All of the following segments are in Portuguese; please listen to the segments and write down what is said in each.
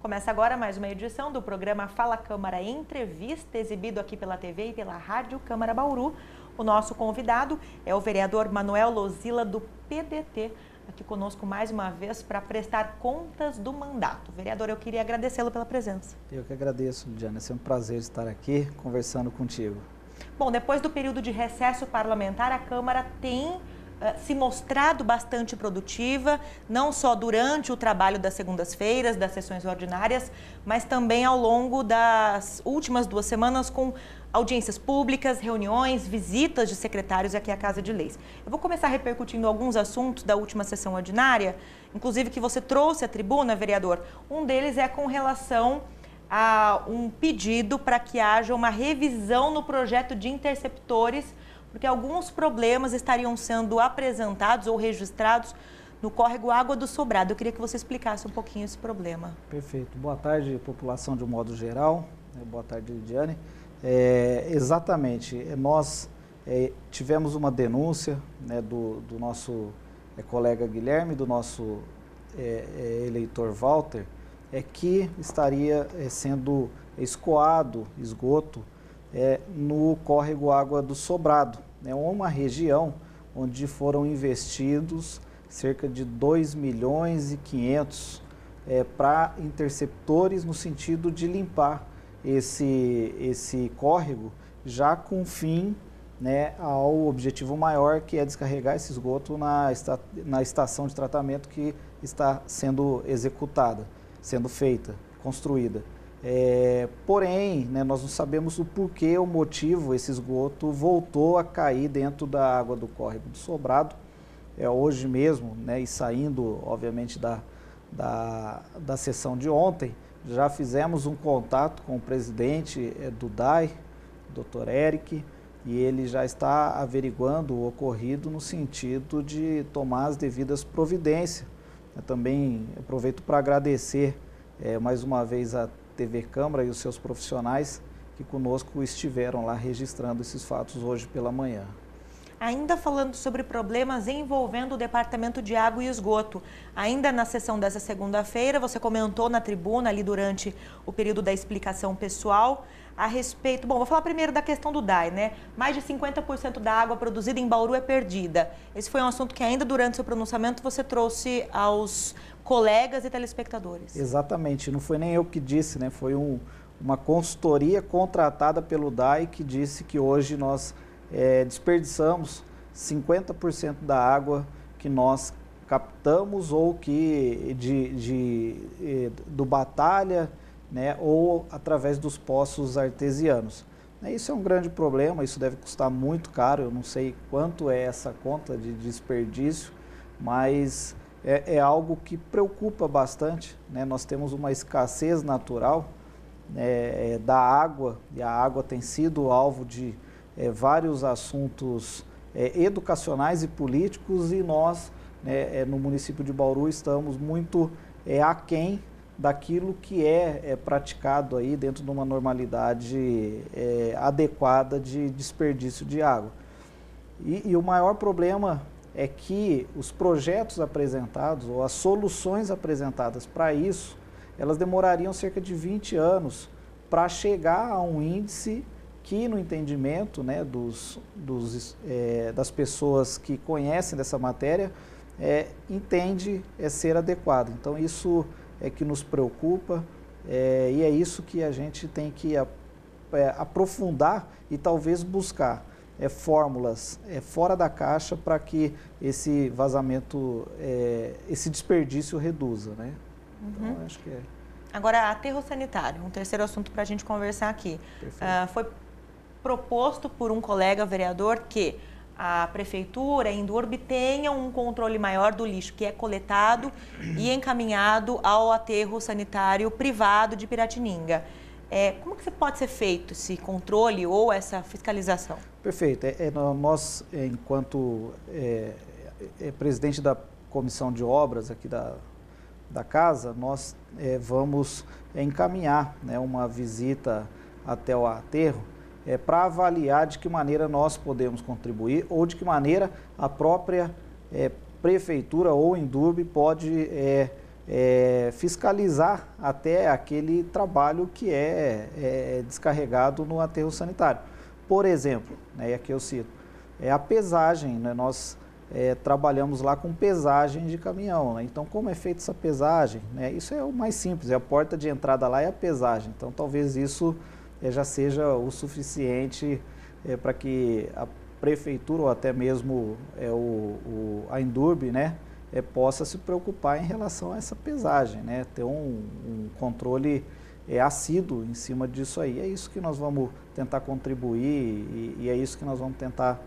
Começa agora mais uma edição do programa Fala Câmara Entrevista, exibido aqui pela TV e pela Rádio Câmara Bauru. O nosso convidado é o vereador Manuel Lozila, do PDT, aqui conosco mais uma vez para prestar contas do mandato. Vereador, eu queria agradecê-lo pela presença. Eu que agradeço, Lidiana. É sempre um prazer estar aqui conversando contigo. Bom, depois do período de recesso parlamentar, a Câmara tem se mostrado bastante produtiva, não só durante o trabalho das segundas-feiras, das sessões ordinárias, mas também ao longo das últimas 2 semanas com audiências públicas, reuniões, visitas de secretários aqui à Casa de Leis. Eu vou começar repercutindo alguns assuntos da última sessão ordinária, inclusive que você trouxe à tribuna, vereador. Um deles é com relação a um pedido para que haja uma revisão no projeto de interceptores, porque alguns problemas estariam sendo apresentados ou registrados no córrego Água do Sobrado. Eu queria que você explicasse um pouquinho esse problema. Perfeito. Boa tarde, população de um modo geral. Boa tarde, Lidiane. Exatamente, nós tivemos uma denúncia, né, do nosso colega Guilherme, do nosso eleitor Walter, que estaria sendo escoado esgoto no córrego Água do Sobrado, né, uma região onde foram investidos cerca de 2,5 milhões para interceptores no sentido de limpar esse córrego, já com fim, né, ao objetivo maior, que é descarregar esse esgoto na estação de tratamento que está sendo executada, sendo feita, construída. Porém, né, nós não sabemos o porquê, o motivo, esse esgoto voltou a cair dentro da água do córrego do Sobrado, hoje mesmo, né, e saindo, obviamente, da sessão de ontem. Já fizemos um contato com o presidente do DAI, Dr. Eric, e ele já está averiguando o ocorrido no sentido de tomar as devidas providências. Eu também aproveito para agradecer mais uma vez a TV Câmara e os seus profissionais que conosco estiveram lá registrando esses fatos hoje pela manhã. Ainda falando sobre problemas envolvendo o Departamento de Água e Esgoto, ainda na sessão dessa segunda-feira, você comentou na tribuna, ali durante o período da explicação pessoal, a respeito... Bom, vou falar primeiro da questão do DAI, né? Mais de 50% da água produzida em Bauru é perdida. Esse foi um assunto que ainda durante seu pronunciamento você trouxe aos colegas e telespectadores. Exatamente, não foi nem eu que disse, né? Foi uma consultoria contratada pelo DAI que disse que hoje nós desperdiçamos 50% da água que nós captamos ou que do Batalha, né, ou através dos poços artesianos. Isso é um grande problema, isso deve custar muito caro, eu não sei quanto é essa conta de desperdício, mas é algo que preocupa bastante, né? Nós temos uma escassez natural da água, e a água tem sido alvo de vários assuntos educacionais e políticos, e nós, no município de Bauru, estamos muito aquém daquilo que é praticado aí dentro de uma normalidade adequada de desperdício de água. E o maior problema é que os projetos apresentados, ou as soluções apresentadas para isso, elas demorariam cerca de 20 anos para chegar a um índice que, no entendimento, né, das pessoas que conhecem dessa matéria, entende ser adequado. Então, isso é que nos preocupa, e é isso que a gente tem que aprofundar e talvez buscar fórmulas fora da caixa para que esse vazamento, esse desperdício reduza, né? Então, acho que Agora, aterro sanitário, um terceiro assunto para a gente conversar aqui. Foi proposto por um colega vereador que a prefeitura, a Indurb, tenha um controle maior do lixo que é coletado e encaminhado ao aterro sanitário privado de Piratininga. Como que pode ser feito esse controle ou essa fiscalização? Perfeito. Nós, enquanto presidente da Comissão de Obras aqui da Casa, nós vamos encaminhar, né, uma visita até o aterro para avaliar de que maneira nós podemos contribuir ou de que maneira a própria prefeitura ou Indurb pode fiscalizar até aquele trabalho que é descarregado no aterro sanitário. Por exemplo, né, e aqui eu cito, a pesagem, né, nós trabalhamos lá com pesagem de caminhão, né? Então, como é feita essa pesagem? Né, isso é o mais simples, a porta de entrada lá é a pesagem. Então, talvez isso já seja o suficiente para que a prefeitura ou até mesmo a Indurb, né, possa se preocupar em relação a essa pesagem, né, ter um controle assíduo em cima disso aí. É isso que nós vamos tentar contribuir e é isso que nós vamos tentar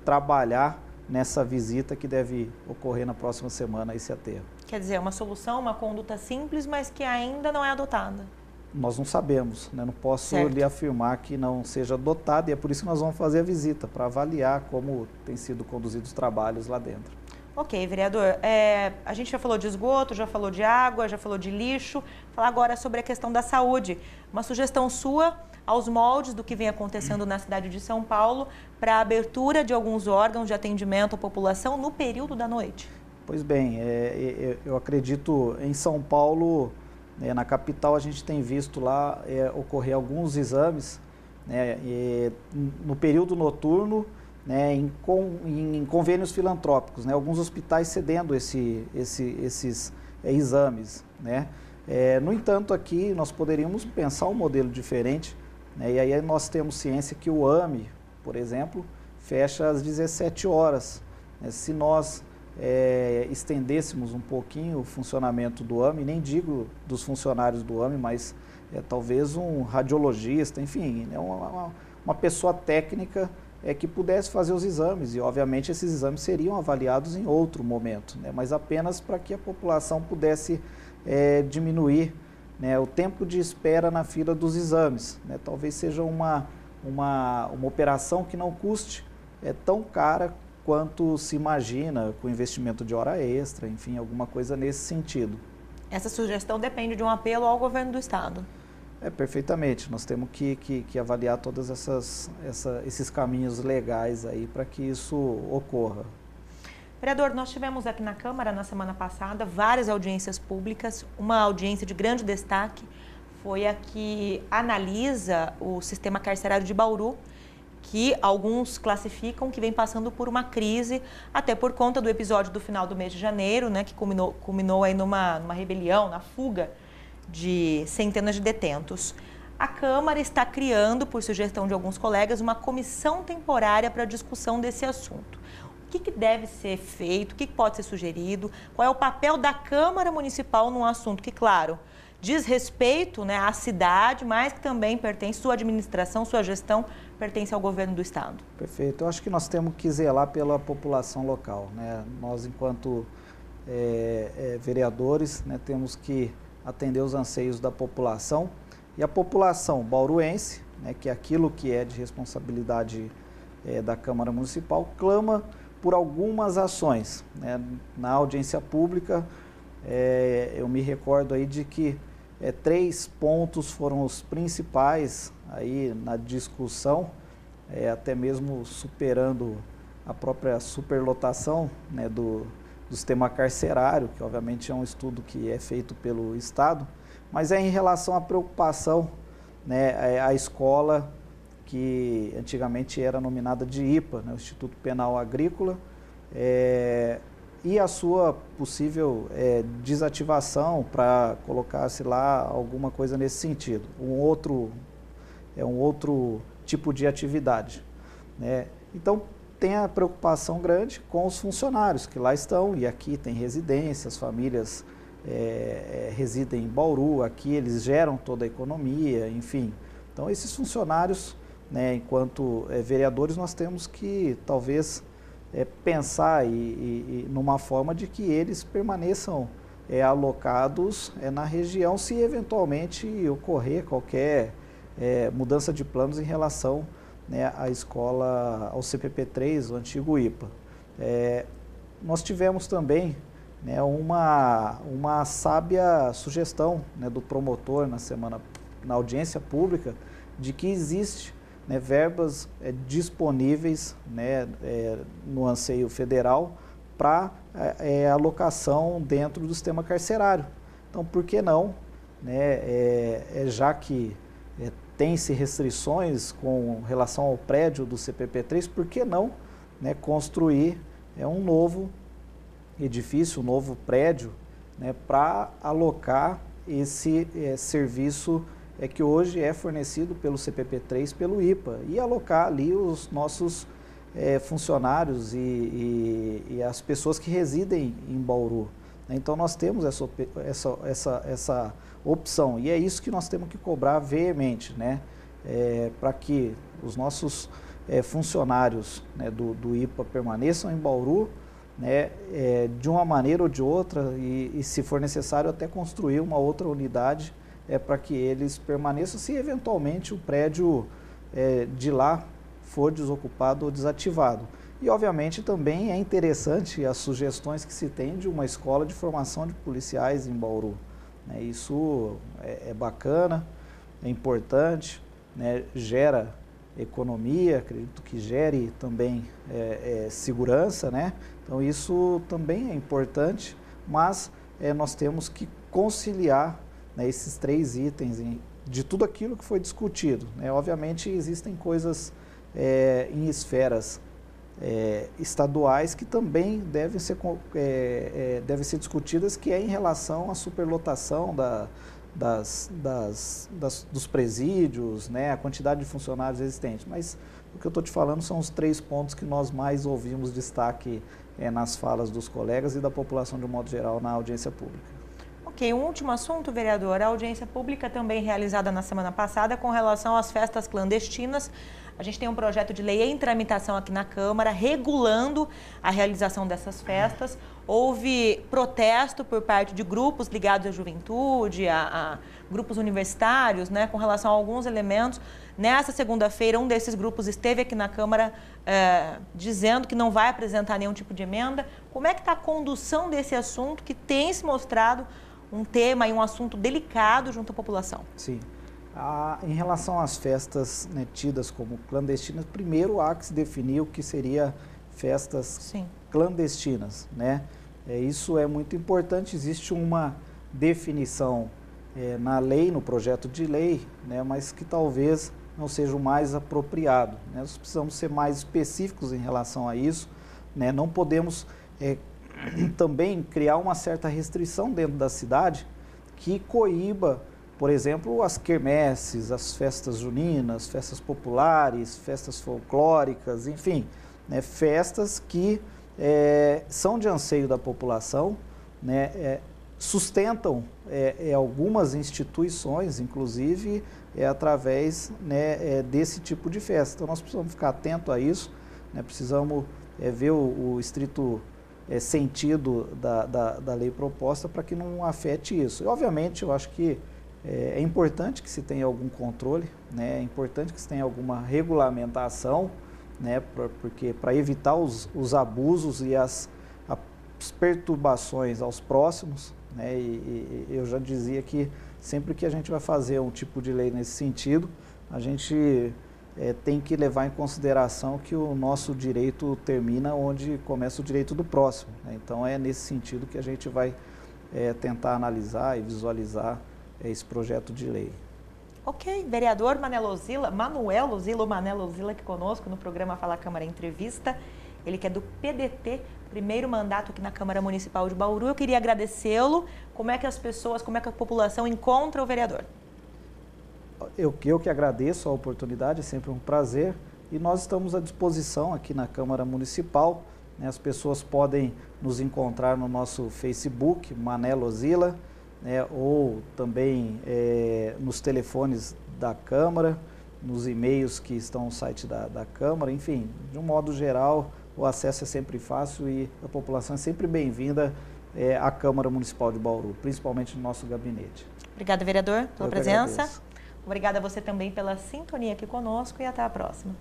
trabalhar nessa visita que deve ocorrer na próxima semana a esse aterro. Quer dizer, uma solução, uma conduta simples, mas que ainda não é adotada. Nós não sabemos, né? Não posso lhe afirmar que não seja adotada e é por isso que nós vamos fazer a visita, para avaliar como tem sido conduzidos os trabalhos lá dentro. Ok, vereador, a gente já falou de esgoto, já falou de água, já falou de lixo, falar agora sobre a questão da saúde. Uma sugestão sua aos moldes do que vem acontecendo na cidade de São Paulo para a abertura de alguns órgãos de atendimento à população no período da noite. Pois bem, eu acredito em São Paulo, na capital a gente tem visto lá ocorrer alguns exames, né, no período noturno, né, em convênios filantrópicos, né, alguns hospitais cedendo esses exames, né. No entanto, aqui nós poderíamos pensar um modelo diferente, né, e aí nós temos ciência que o AME, por exemplo, fecha às 17 horas. Né, se nós estendêssemos um pouquinho o funcionamento do AME, nem digo dos funcionários do AME, mas talvez um radiologista, enfim, né, uma pessoa técnica que pudesse fazer os exames e, obviamente, esses exames seriam avaliados em outro momento, né, mas apenas para que a população pudesse diminuir, né, o tempo de espera na fila dos exames. Né, talvez seja uma operação que não custe tão cara quanto se imagina com investimento de hora extra, enfim, alguma coisa nesse sentido. Essa sugestão depende de um apelo ao governo do estado. Perfeitamente. Nós temos que avaliar todos esses caminhos legais aí para que isso ocorra. Vereador, nós tivemos aqui na Câmara, na semana passada, várias audiências públicas. Uma audiência de grande destaque foi a que analisa o sistema carcerário de Bauru, que alguns classificam que vem passando por uma crise, até por conta do episódio do final do mês de janeiro, né, que culminou aí numa rebelião, na fuga de centenas de detentos. A Câmara está criando, por sugestão de alguns colegas, uma comissão temporária para discussão desse assunto. O que deve ser feito, o que pode ser sugerido, qual é o papel da Câmara Municipal num assunto que, claro, diz respeito, né, à cidade, mas que também pertence, sua administração, sua gestão, pertence ao governo do estado. Perfeito. Eu acho que nós temos que zelar pela população local, né? Nós, enquanto vereadores, né, temos que atender os anseios da população e a população bauruense, né, que é aquilo que é de responsabilidade da Câmara Municipal, clama por algumas ações. Né? Na audiência pública, eu me recordo aí de que 3 pontos foram os principais aí na discussão, até mesmo superando a própria superlotação, né, do sistema carcerário, que obviamente é um estudo que é feito pelo Estado, mas em relação à preocupação, né, a escola que antigamente era nominada de IPA, né, o Instituto Penal Agrícola, e a sua possível desativação para colocar-se lá alguma coisa nesse sentido, um outro tipo de atividade. Né? Então, tem a preocupação grande com os funcionários que lá estão, e aqui tem residência, as famílias residem em Bauru, aqui eles geram toda a economia, enfim. Então, esses funcionários, né, enquanto vereadores, nós temos que, talvez, pensar numa forma de que eles permaneçam alocados na região, se eventualmente ocorrer qualquer mudança de planos em relação, né, à escola, ao CPP3, o antigo IPA. Nós tivemos também, né, uma sábia sugestão, né, do promotor na audiência pública, de que existe, né, verbas disponíveis, né, no anseio federal para alocação dentro do sistema carcerário. Então, por que não, né, já que tem-se restrições com relação ao prédio do CPP-3, por que não, né, construir um novo edifício, um novo prédio, né, para alocar esse serviço que hoje é fornecido pelo CPP-3, pelo IPA, e alocar ali os nossos funcionários e as pessoas que residem em Bauru. Então nós temos essa opção, e é isso que nós temos que cobrar veemente, né, para que os nossos funcionários, né, do IPA permaneçam em Bauru, né, de uma maneira ou de outra, e se for necessário até construir uma outra unidade para que eles permaneçam, se eventualmente o prédio de lá for desocupado ou desativado. E obviamente também é interessante as sugestões que se tem de uma escola de formação de policiais em Bauru, né? Isso é bacana, é importante, né? Gera economia, acredito que gere também segurança, né? Então isso também é importante, mas nós temos que conciliar, né, esses 3 itens de tudo aquilo que foi discutido, né? Obviamente existem coisas em esferas estaduais que também devem ser discutidas, que é em relação à superlotação dos presídios, né, a quantidade de funcionários existentes. Mas o que eu estou te falando são os 3 pontos que nós mais ouvimos destaque nas falas dos colegas e da população de um modo geral na audiência pública. Ok, um último assunto, vereador, a audiência pública também realizada na semana passada com relação às festas clandestinas. A gente tem um projeto de lei em tramitação aqui na Câmara, regulando a realização dessas festas. Houve protesto por parte de grupos ligados à juventude, a grupos universitários, né, com relação a alguns elementos. Nessa segunda-feira, um desses grupos esteve aqui na Câmara dizendo que não vai apresentar nenhum tipo de emenda. Como é que está a condução desse assunto que tem se mostrado um tema e um assunto delicado junto à população? Sim. Em relação às festas, né, tidas como clandestinas, primeiro há que se definir o que seria festas clandestinas, né? Isso é muito importante, existe uma definição na lei, no projeto de lei, né, mas que talvez não seja o mais apropriado, né? Nós precisamos ser mais específicos em relação a isso, né? Não podemos também criar uma certa restrição dentro da cidade que coíba, por exemplo, as quermesses, as festas juninas, festas populares, festas folclóricas, enfim, né, festas que são de anseio da população, né, sustentam algumas instituições, inclusive através, né, desse tipo de festa. Então nós precisamos ficar atento a isso, né, precisamos ver o estrito sentido da lei proposta para que não afete isso. E, obviamente, eu acho que é importante que se tenha algum controle, né? É importante que se tenha alguma regulamentação, né? Porque para evitar os abusos e as perturbações aos próximos, né? E eu já dizia que sempre que a gente vai fazer um tipo de lei nesse sentido, a gente tem que levar em consideração que o nosso direito termina onde começa o direito do próximo, né? Então é nesse sentido que a gente vai tentar analisar e visualizar esse projeto de lei. Ok, vereador Manuel Luzilo aqui conosco no programa Fala Câmara Entrevista. Ele que é do PDT, primeiro mandato aqui na Câmara Municipal de Bauru. Eu queria agradecê-lo. Como é que as pessoas, como é que a população encontra o vereador? Eu que agradeço a oportunidade, é sempre um prazer. E nós estamos à disposição aqui na Câmara Municipal, né? As pessoas podem nos encontrar no nosso Facebook, Mané Luzilo, ou também nos telefones da Câmara, nos e-mails que estão no site da Câmara, enfim, de um modo geral, o acesso é sempre fácil e a população é sempre bem-vinda à Câmara Municipal de Bauru, principalmente no nosso gabinete. Obrigada, vereador, pela presença. Obrigada a você também pela sintonia aqui conosco e até a próxima.